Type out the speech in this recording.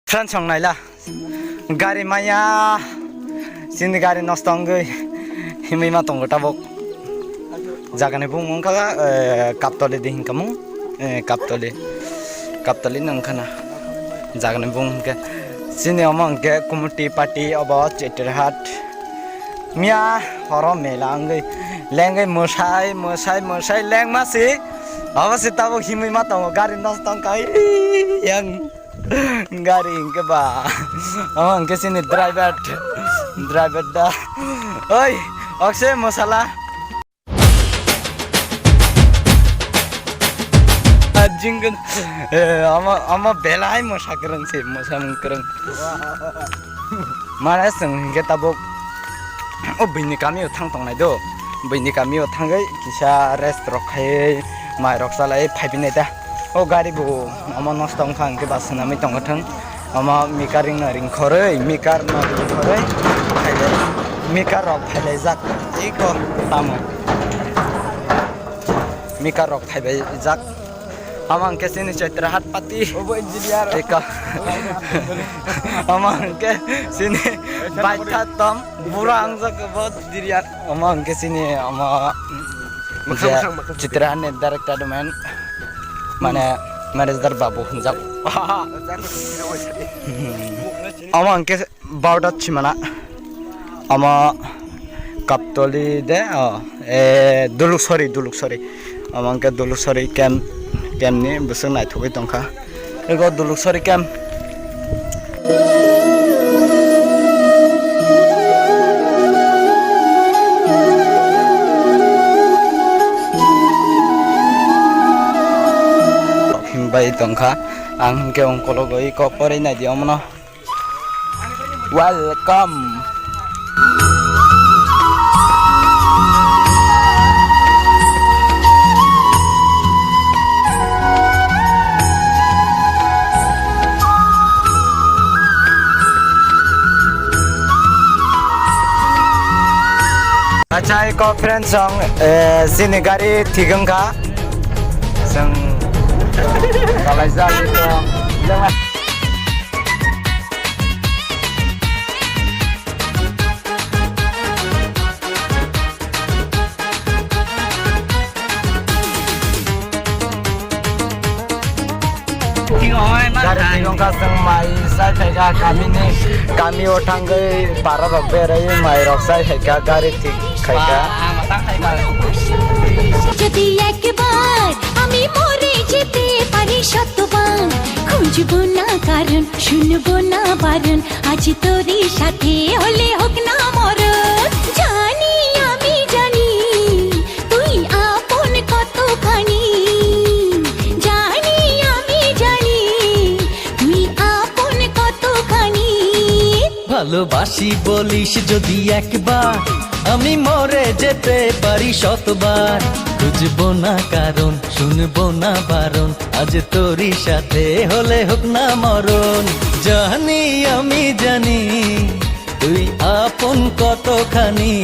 Friends song naila gari maya sini gari nostongge himai ma tonggo tabok jagane bung ka kaptole dihin kamu kaptole nang khana jagane bung ke sini amang ke kumuti party about cheterhat mia horo melangai lengai mosai leng masi awasi tabok himai ma tongo gari nostong kai yang gari ke ba amang ke sini driver dah oi oxe masala jingun ama belai mosakrang se mosamkrang mana seng ke tabok o bini kami thang tong nai do bini kami thangai kisa restaurant khai mai roksalai phaibinai da o gari bu ama nostong khang ke basna mi tong thang ama mikaring na ring khorei mikar na ring khorei khaile mikar rok khaile jak iko tamo mikar rok khaile jak amang ke sini chetrahat pati obo engineer eka amang ke sini baitha tom burang jak bot diriar amang ke sini ama chetrahan ne director domain mana manager babu jak amang ke baudat chimana ama kaptoli de duluk sorry amang ke duluk sorry camp ni busung nai thokai tongkha ego duluk sorry camp bai tongkha ang ke ongkolo goi ko pore nai diom no welcome acha ko friends song sini gari thigam kha sang kalai jali to jangan gari thigam kha sang mai sai thaiga kami othangai para rok berai mai rok sai thaiga gari thig খাইকা যদি একবার আমি মরে যেতে পারি শতবার খুঁজবো না কারণ শুনবো না বারণ আজ তোরই সাথে হলে হোক না মরণ জানি আমি জানি তুই আপন কতখানি জানি আমি জানি তুই আপন কতখানি ভালোবাসি বলিস যদি একবার আমি মরে যেতে পারি শতবার খুঁজবো না কারণ শুনবো না বারণ আজ তোরই সাথে হলে হোক না মরণ জানি আমি জানি তুই আপন কতখানি